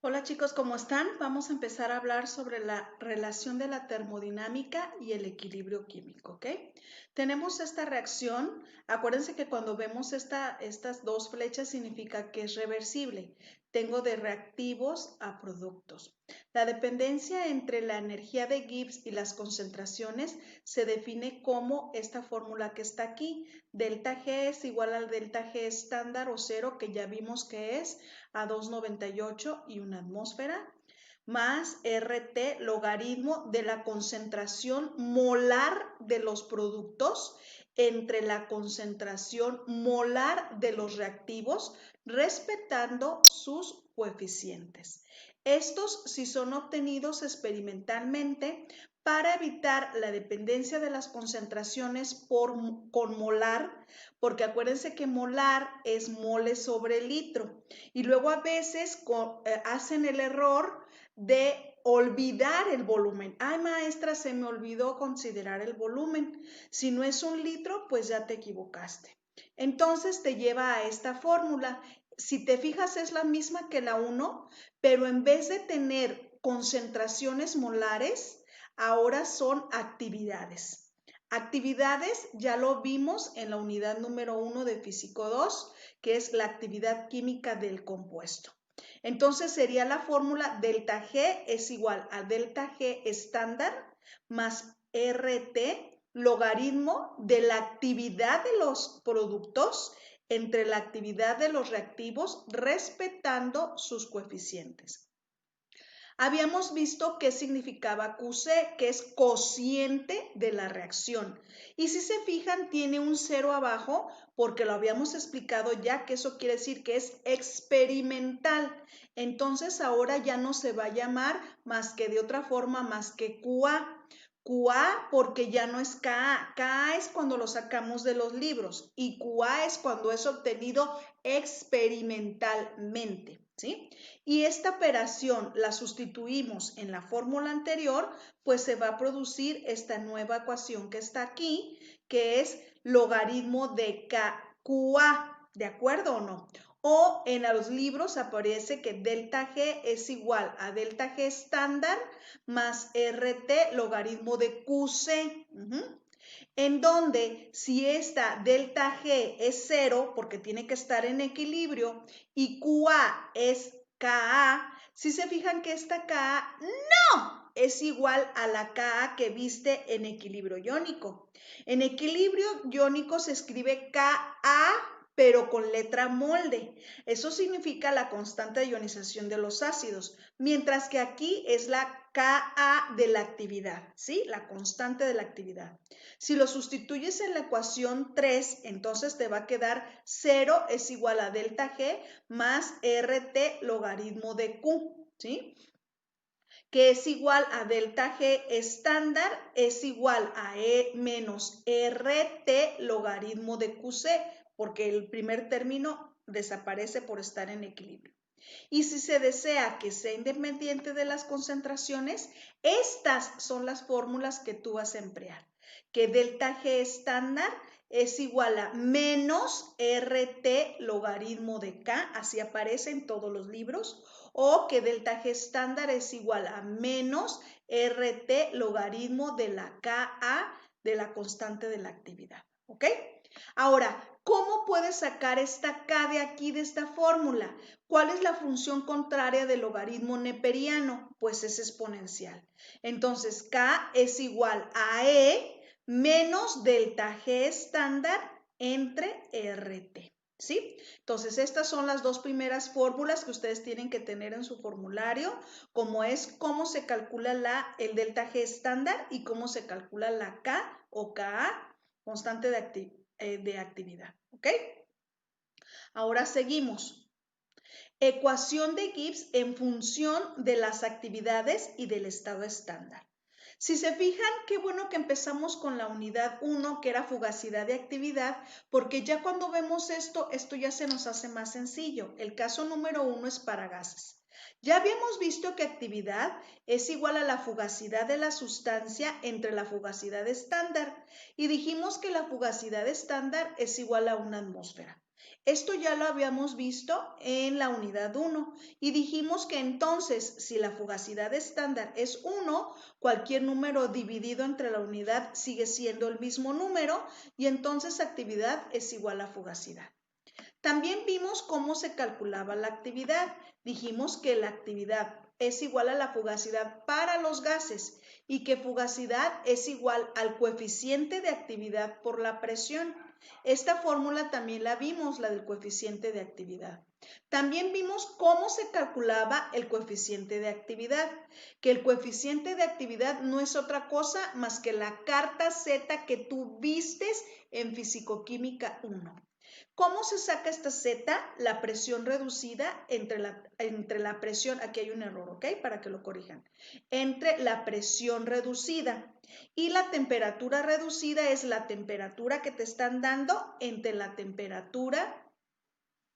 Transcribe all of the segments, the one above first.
Hola chicos, ¿cómo están? Vamos a empezar a hablar sobre la relación de la termodinámica y el equilibrio químico, ¿ok? Tenemos esta reacción, acuérdense que cuando vemos estas dos flechas significa que es reversible. Tengo de reactivos a productos. La dependencia entre la energía de Gibbs y las concentraciones se define como esta fórmula que está aquí. Delta G es igual al delta G estándar o cero, que ya vimos que es a 298 y una atmósfera, más RT logaritmo de la concentración molar de los productos entre la concentración molar de los reactivos, respetando sus coeficientes. Estos, si son obtenidos experimentalmente, para evitar la dependencia de las concentraciones con molar, porque acuérdense que molar es mole sobre litro, y luego a veces hacen el error de olvidar el volumen. Ay, maestra, se me olvidó considerar el volumen. Si no es un litro, pues ya te equivocaste. Entonces te lleva a esta fórmula. Si te fijas, es la misma que la 1, pero en vez de tener concentraciones molares, ahora son actividades. Actividades ya lo vimos en la unidad número 1 de Físico 2, que es la actividad química del compuesto. Entonces sería la fórmula delta G es igual a delta G estándar más RT logaritmo de la actividad de los productos entre la actividad de los reactivos respetando sus coeficientes. Habíamos visto qué significaba QC, que es cociente de la reacción. Y si se fijan, tiene un cero abajo porque lo habíamos explicado ya, que eso quiere decir que es experimental. Entonces ahora ya no se va a llamar más que de otra forma más que QA. QA porque ya no es KA. KA es cuando lo sacamos de los libros y QA es cuando es obtenido experimentalmente, ¿sí? Y esta operación la sustituimos en la fórmula anterior, pues se va a producir esta nueva ecuación que está aquí, que es logaritmo de QA, ¿de acuerdo o no? O en los libros aparece que delta G es igual a delta G estándar más RT logaritmo de QC. En donde si esta delta G es cero, porque tiene que estar en equilibrio, y QA es KA, si se fijan que esta KA no es igual a la KA que viste en equilibrio iónico. En equilibrio iónico se escribe KA, pero con letra molde. Eso significa la constante de ionización de los ácidos, mientras que aquí es la KA de la actividad, ¿sí? La constante de la actividad. Si lo sustituyes en la ecuación 3, entonces te va a quedar 0 es igual a delta G más RT logaritmo de Q, ¿sí? Que es igual a delta G estándar es igual a E menos RT logaritmo de QC, porque el primer término desaparece por estar en equilibrio. Y si se desea que sea independiente de las concentraciones, estas son las fórmulas que tú vas a emplear. Que delta G estándar es igual a menos RT logaritmo de K, así aparece en todos los libros, o que delta G estándar es igual a menos RT logaritmo de la KA de la constante de la actividad. ¿Ok? Ahora, ¿cómo puedes sacar esta K de aquí de esta fórmula? ¿Cuál es la función contraria del logaritmo neperiano? Pues es exponencial. Entonces, K es igual a E menos delta G estándar entre RT. ¿Sí? Entonces, estas son las dos primeras fórmulas que ustedes tienen que tener en su formulario, como es cómo se calcula el delta G estándar y cómo se calcula la K o KA, constante de actividad. ¿Ok? Ahora seguimos. Ecuación de Gibbs en función de las actividades y del estado estándar. Si se fijan, qué bueno que empezamos con la unidad 1, que era fugacidad de actividad, porque ya cuando vemos esto ya se nos hace más sencillo. El caso número 1 es para gases. Ya habíamos visto que actividad es igual a la fugacidad de la sustancia entre la fugacidad estándar y dijimos que la fugacidad estándar es igual a una atmósfera. Esto ya lo habíamos visto en la unidad 1 y dijimos que entonces si la fugacidad estándar es 1, cualquier número dividido entre la unidad sigue siendo el mismo número y entonces actividad es igual a fugacidad. También vimos cómo se calculaba la actividad. Dijimos que la actividad es igual a la fugacidad para los gases y que fugacidad es igual al coeficiente de actividad por la presión. Esta fórmula también la vimos, la del coeficiente de actividad. También vimos cómo se calculaba el coeficiente de actividad, que el coeficiente de actividad no es otra cosa más que la carta Z que tú vistes en Fisicoquímica 1. ¿Cómo se saca esta Z? La presión reducida entre la presión, aquí hay un error, ¿ok? Para que lo corrijan. Entre la presión reducida y la temperatura reducida es la temperatura que te están dando entre la temperatura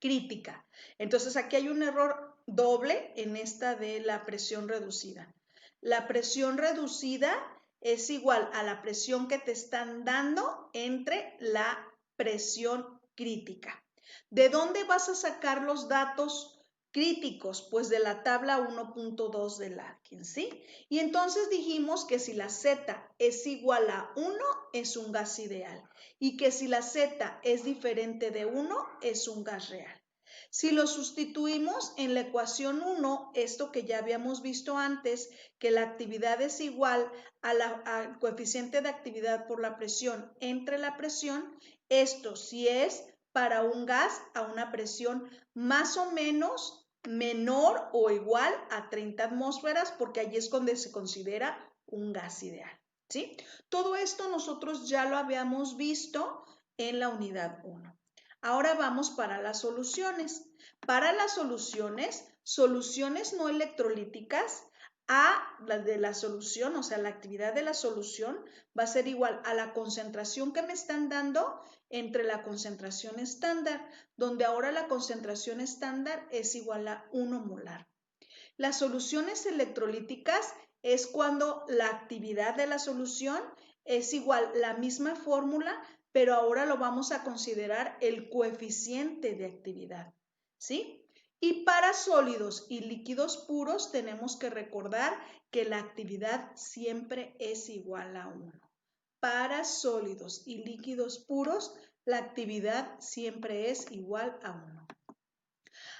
crítica. Entonces aquí hay un error doble en esta de la presión reducida. La presión reducida es igual a la presión que te están dando entre la presión crítica. ¿De dónde vas a sacar los datos críticos? Pues de la tabla 1.2 del Atkins, ¿sí? Y entonces dijimos que si la Z es igual a 1, es un gas ideal. Y que si la Z es diferente de 1, es un gas real. Si lo sustituimos en la ecuación 1, esto que ya habíamos visto antes, que la actividad es igual al coeficiente de actividad por la presión entre la presión, esto si es para un gas a una presión más o menos menor o igual a 30 atmósferas, porque allí es donde se considera un gas ideal, ¿sí? Todo esto nosotros ya lo habíamos visto en la unidad 1. Ahora vamos para las soluciones. Para las soluciones no electrolíticas, a la de la solución, o sea, la actividad de la solución va a ser igual a la concentración que me están dando entre la concentración estándar, donde ahora la concentración estándar es igual a 1 molar. Las soluciones electrolíticas es cuando la actividad de la solución es igual la misma fórmula, pero ahora lo vamos a considerar el coeficiente de actividad, ¿sí? Y para sólidos y líquidos puros tenemos que recordar que la actividad siempre es igual a 1. Para sólidos y líquidos puros, la actividad siempre es igual a 1.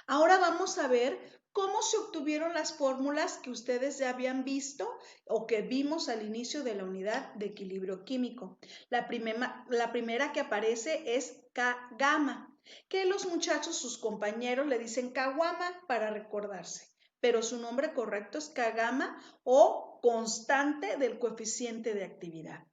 Ahora vamos a ver cómo se obtuvieron las fórmulas que ustedes ya habían visto o que vimos al inicio de la unidad de equilibrio químico. La primera que aparece es K-gamma, que los muchachos, sus compañeros, le dicen caguama para recordarse, pero su nombre correcto es K-gamma o constante del coeficiente de actividad.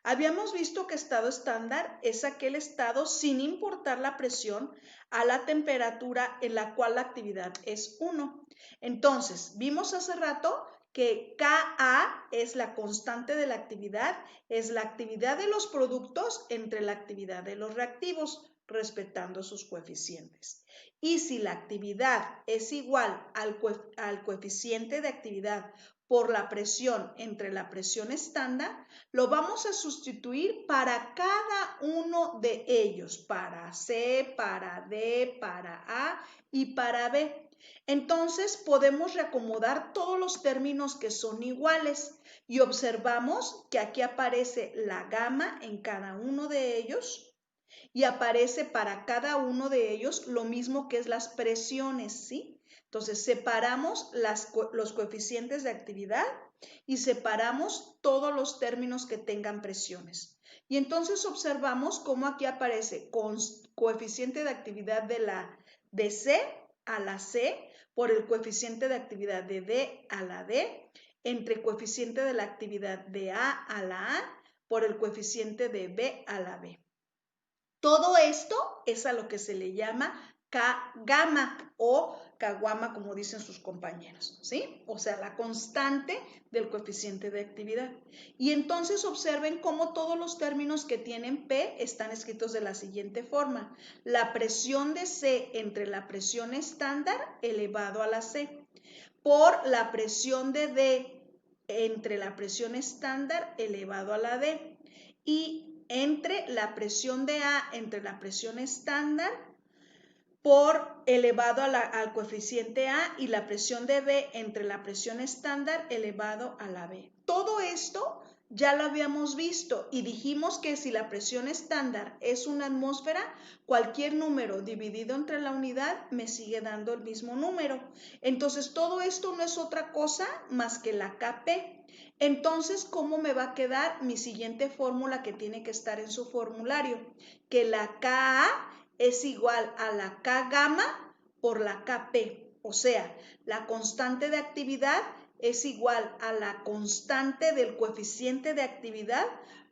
Habíamos visto que estado estándar es aquel estado sin importar la presión a la temperatura en la cual la actividad es 1. Entonces, vimos hace rato que Ka es la constante de la actividad, es la actividad de los productos entre la actividad de los reactivos, respetando sus coeficientes. Y si la actividad es igual al coeficiente de actividad por la presión entre la presión estándar, lo vamos a sustituir para cada uno de ellos, para C, para D, para A y para B. Entonces podemos reacomodar todos los términos que son iguales y observamos que aquí aparece la gamma en cada uno de ellos y aparece para cada uno de ellos lo mismo que es las presiones, ¿sí? Entonces separamos los coeficientes de actividad y separamos todos los términos que tengan presiones. Y entonces observamos cómo aquí aparece coeficiente de actividad de C a la C por el coeficiente de actividad de D a la D, entre coeficiente de la actividad de a la A por el coeficiente de B a la B. Todo esto es a lo que se le llama K-gamma o caguama, como dicen sus compañeros, ¿sí? O sea, la constante del coeficiente de actividad. Y entonces observen cómo todos los términos que tienen P están escritos de la siguiente forma. La presión de C entre la presión estándar elevado a la C por la presión de D entre la presión estándar elevado a la D y entre la presión de A entre la presión estándar por elevado al coeficiente A y la presión de B entre la presión estándar elevado a la B. Todo esto ya lo habíamos visto y dijimos que si la presión estándar es una atmósfera, cualquier número dividido entre la unidad me sigue dando el mismo número. Entonces todo esto no es otra cosa más que la Kp. Entonces, ¿cómo me va a quedar mi siguiente fórmula que tiene que estar en su formulario? Que la Ka es igual a la K gamma por la Kp. O sea, la constante de actividad es igual a la constante del coeficiente de actividad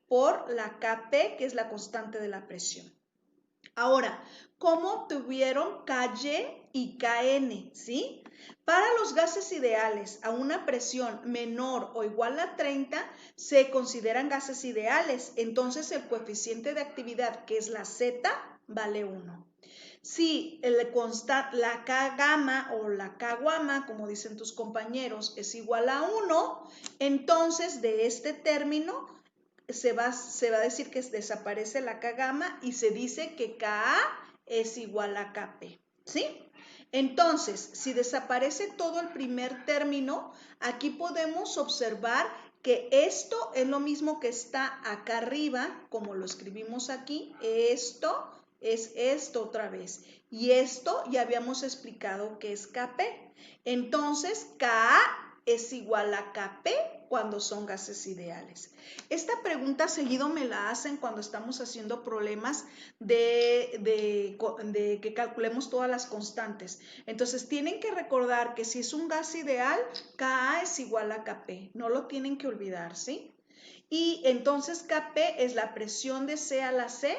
por la Kp, que es la constante de la presión. Ahora, ¿cómo tuvieron Ky y Kn? ¿Sí? Para los gases ideales a una presión menor o igual a 30 se consideran gases ideales. Entonces el coeficiente de actividad, que es la Z, vale 1. Si la K gamma o la K guama, como dicen tus compañeros, es igual a 1, entonces de este término se va a decir que desaparece la K gamma y se dice que Ka es igual a Kp, ¿sí? Entonces, si desaparece todo el primer término, aquí podemos observar que esto es lo mismo que está acá arriba, como lo escribimos aquí, esto es esto otra vez. Y esto ya habíamos explicado que es Kp. Entonces, Ka es igual a Kp cuando son gases ideales. Esta pregunta seguido me la hacen cuando estamos haciendo problemas de que calculemos todas las constantes. Entonces tienen que recordar que si es un gas ideal, Ka es igual a Kp. No lo tienen que olvidar, ¿sí? Y entonces Kp es la presión de C a la C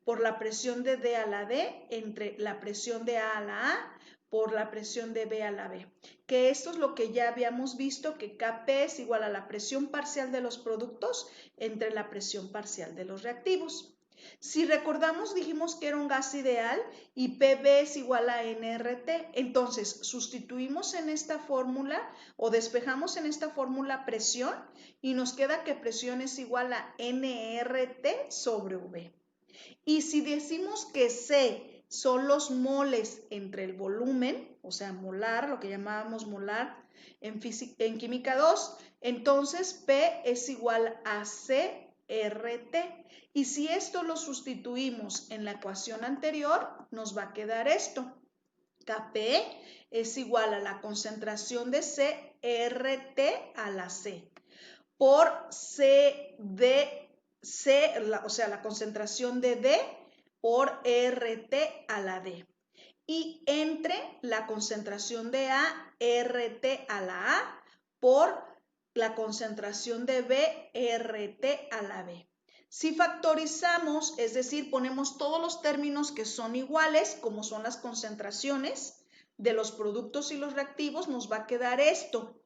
por la presión de D a la D entre la presión de A a la A por la presión de B a la B. Que esto es lo que ya habíamos visto, que Kp es igual a la presión parcial de los productos entre la presión parcial de los reactivos. Si recordamos, dijimos que era un gas ideal y Pb es igual a nRT. Entonces, sustituimos en esta fórmula o despejamos en esta fórmula presión y nos queda que presión es igual a nRT sobre V. Y si decimos que C son los moles entre el volumen, o sea, molar, lo que llamábamos molar en química 2, entonces P es igual a CRT. Y si esto lo sustituimos en la ecuación anterior, nos va a quedar esto. Kp es igual a la concentración de CRT a la C por o sea, la concentración de D por RT a la D. Y entre la concentración de A, RT a la A, por la concentración de B, RT a la B. Si factorizamos, es decir, ponemos todos los términos que son iguales, como son las concentraciones de los productos y los reactivos, nos va a quedar esto.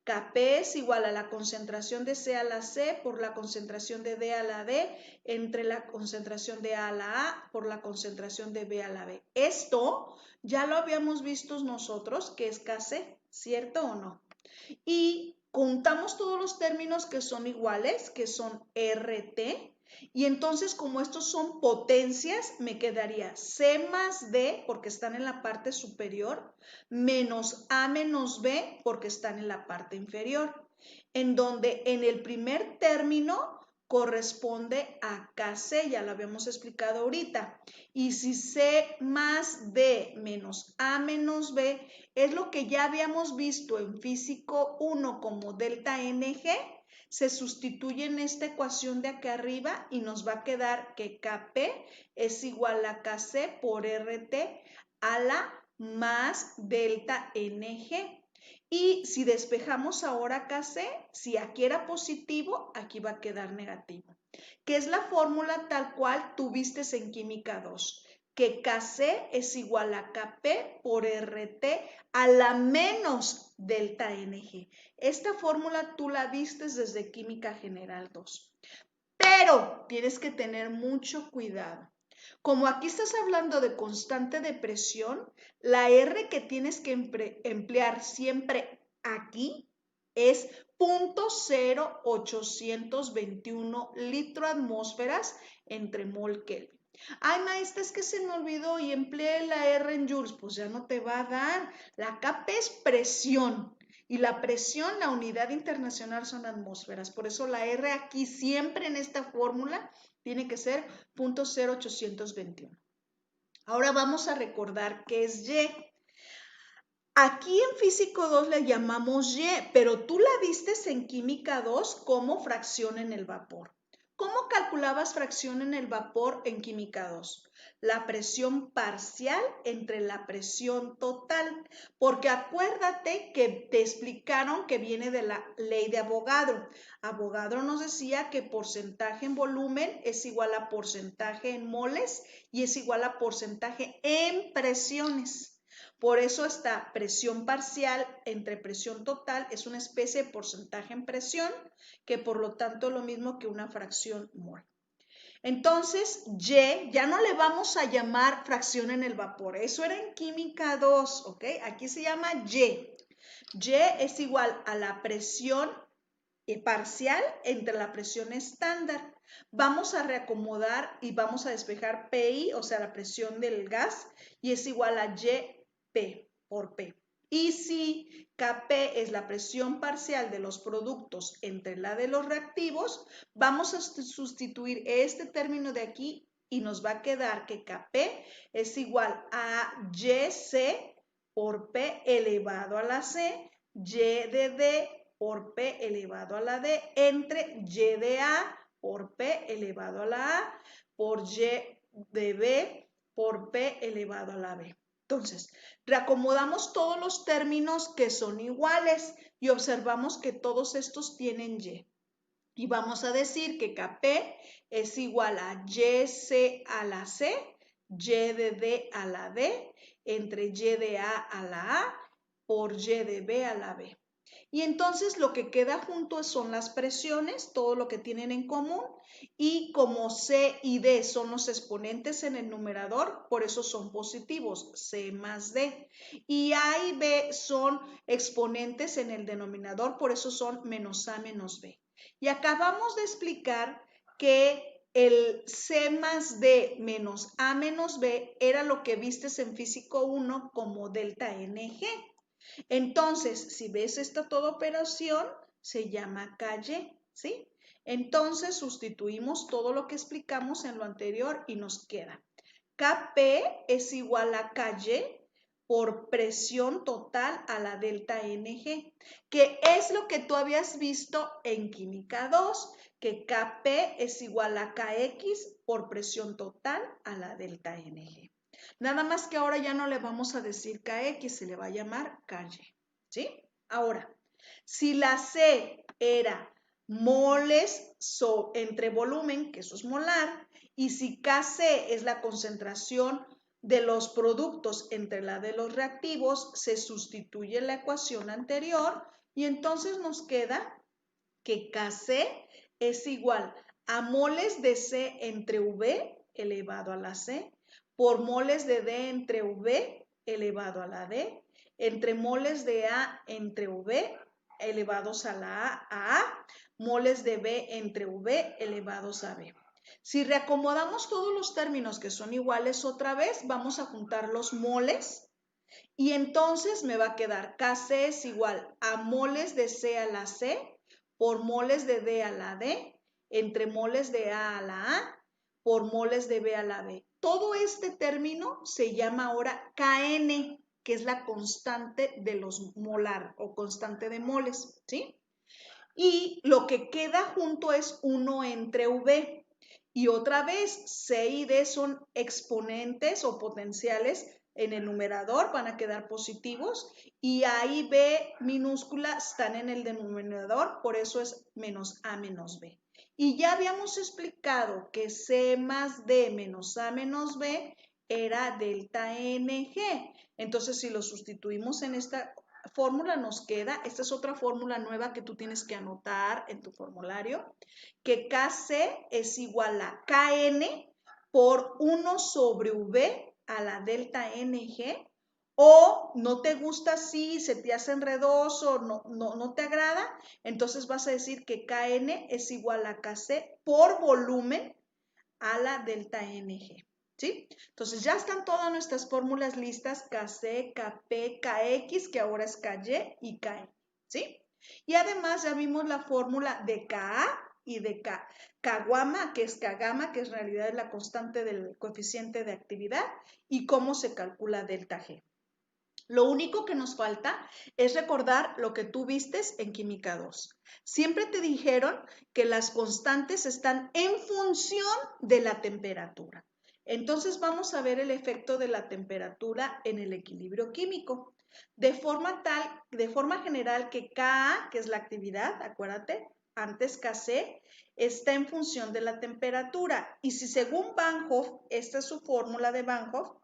Kp es igual a la concentración de C a la C por la concentración de D a la D entre la concentración de A a la A por la concentración de B a la B. Esto ya lo habíamos visto nosotros, que es Kc, ¿cierto o no? Y contamos todos los términos que son iguales, que son RT, y entonces como estos son potencias, me quedaría C más D, porque están en la parte superior, menos A menos B, porque están en la parte inferior, en donde en el primer término corresponde a Kc, ya lo habíamos explicado ahorita, y si C más D menos A menos B es lo que ya habíamos visto en físico 1 como delta Ng, se sustituye en esta ecuación de acá arriba y nos va a quedar que Kp es igual a Kc por RT a la más delta Ng. Y si despejamos ahora Kc, si aquí era positivo, aquí va a quedar negativo. Que es la fórmula tal cual tuviste en química 2. Que Kc es igual a Kp por RT a la menos delta Ng. Esta fórmula tú la viste desde química general 2. Pero tienes que tener mucho cuidado. Como aquí estás hablando de constante de presión, la R que tienes que emplear siempre aquí es 0.0821 litro atmósferas entre mol Kelvin. Ay, maestra, es que se me olvidó y empleé la R en joules. Pues ya no te va a dar. La Kp es presión. Y la presión, la unidad internacional son atmósferas. Por eso la R aquí siempre en esta fórmula tiene que ser 0.0821. Ahora vamos a recordar qué es Y. Aquí en Físico 2 le llamamos Y, pero tú la vistes en Química 2 como fracción en el vapor. ¿Cómo calculabas fracción en el vapor en Química 2? La presión parcial entre la presión total, porque acuérdate que te explicaron que viene de la ley de Avogadro. Avogadro nos decía que porcentaje en volumen es igual a porcentaje en moles y es igual a porcentaje en presiones. Por eso esta presión parcial entre presión total es una especie de porcentaje en presión, que por lo tanto es lo mismo que una fracción mol. Entonces, Y ya no le vamos a llamar fracción en el vapor. Eso era en química 2, ¿ok? Aquí se llama Y. Y es igual a la presión parcial entre la presión estándar. Vamos a reacomodar y vamos a despejar PI, o sea, la presión del gas, y es igual a YP por P. Y si Kp es la presión parcial de los productos entre la de los reactivos, vamos a sustituir este término de aquí y nos va a quedar que Kp es igual a YC por P elevado a la C, Y de D por P elevado a la D entre Y de A por P elevado a la A por Y de B por P elevado a la B. Entonces, reacomodamos todos los términos que son iguales y observamos que todos estos tienen Y. Y vamos a decir que Kp es igual a YC a la C, Y de D a la D, entre Y de a la A por Y de B a la B. Y entonces lo que queda junto son las presiones, todo lo que tienen en común, y como C y D son los exponentes en el numerador, por eso son positivos, C más D. Y A y B son exponentes en el denominador, por eso son menos A menos B. Y acabamos de explicar que el C más D menos A menos B era lo que vistes en Físico 1 como delta NG. Entonces, si ves esta toda operación, se llama KY, ¿sí? Entonces, sustituimos todo lo que explicamos en lo anterior y nos queda Kp es igual a KY por presión total a la delta Ng, que es lo que tú habías visto en Química 2, que Kp es igual a Kx por presión total a la delta Ng. Nada más que ahora ya no le vamos a decir Kx, se le va a llamar Ky, ¿sí? Ahora, si la C era moles entre volumen, que eso es molar, y si Kc es la concentración de los productos entre la de los reactivos, se sustituye la ecuación anterior y entonces nos queda que Kc es igual a moles de C entre V elevado a la C por moles de D entre V elevado a la D entre moles de A entre V elevados a la A, moles de B entre V elevados a B. Si reacomodamos todos los términos que son iguales otra vez, vamos a juntar los moles y entonces me va a quedar Kc es igual a moles de C a la C por moles de D a la D entre moles de A la A por moles de B a la B. Todo este término se llama ahora Kn, que es la constante de los molar o constante de moles, ¿sí? Y lo que queda junto es 1 entre V. Y otra vez, C y D son exponentes o potenciales en el numerador, van a quedar positivos. Y A y B minúscula están en el denominador, por eso es menos A menos B. Y ya habíamos explicado que C más D menos A menos B era delta NG. Entonces, si lo sustituimos en esta fórmula nos queda, esta es otra fórmula nueva que tú tienes que anotar en tu formulario, que Kc es igual a Kn por 1 sobre V a la delta Ng, o no te gusta así, se te hace enredoso, no te agrada, entonces vas a decir que Kn es igual a Kc por volumen a la delta NG. ¿Sí? Entonces ya están todas nuestras fórmulas listas, KC, KP, KX, que ahora es KY y KN. ¿Sí? Y además ya vimos la fórmula de Ka y de Kagama, que es Kagama, que en realidad es la constante del coeficiente de actividad, y cómo se calcula delta G. Lo único que nos falta es recordar lo que tú vistes en Química 2. Siempre te dijeron que las constantes están en función de la temperatura. Entonces vamos a ver el efecto de la temperatura en el equilibrio químico. De forma general que Ka, que es la actividad, acuérdate, antes Kc, está en función de la temperatura. Y si según Van Hoff, esta es su fórmula de Van Hoff,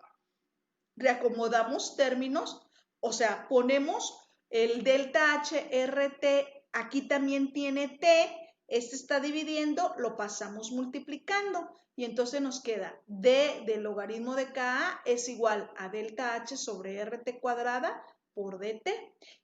reacomodamos términos, o sea, ponemos el delta HRT, aquí también tiene T, este está dividiendo, lo pasamos multiplicando y entonces nos queda D del logaritmo de Ka es igual a delta H sobre RT cuadrada por DT.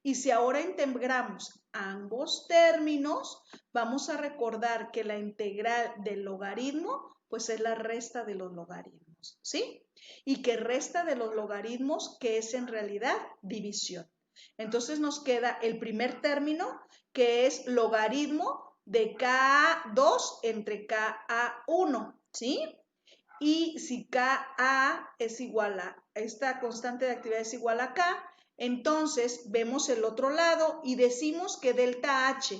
Y si ahora integramos ambos términos, vamos a recordar que la integral del logaritmo pues es la resta de los logaritmos, ¿sí? Y que resta de los logaritmos, que es en realidad división. Entonces nos queda el primer término, que es logaritmo de Ka2 entre Ka1, ¿sí? Y si Ka es igual a, esta constante de actividad es igual a K, entonces vemos el otro lado y decimos que delta H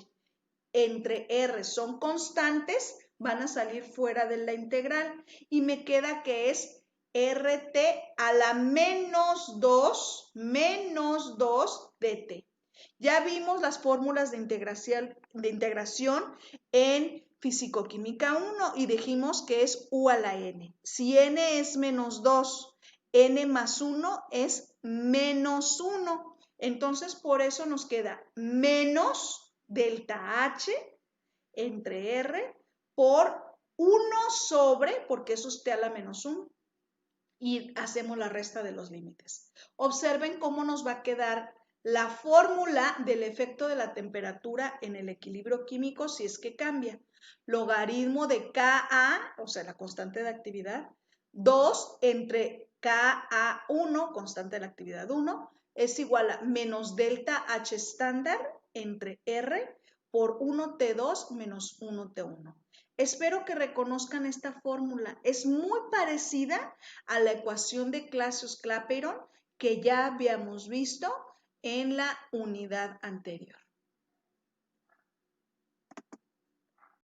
entre R son constantes, van a salir fuera de la integral y me queda que es RT a la menos 2 dt. Ya vimos las fórmulas de integración en Fisicoquímica 1 y dijimos que es U a la N. Si N es menos 2, N más 1 es menos 1. Entonces por eso nos queda menos delta H entre R por 1 sobre, porque eso es T a la menos 1, y hacemos la resta de los límites. Observen cómo nos va a quedar la fórmula del efecto de la temperatura en el equilibrio químico si es que cambia. Logaritmo de Ka, o sea, la constante de actividad, 2 entre Ka1, constante de la actividad 1, es igual a menos delta H estándar entre R por 1T2 menos 1T1. Espero que reconozcan esta fórmula. Es muy parecida a la ecuación de Clausius-Clapeyron que ya habíamos visto en la unidad anterior.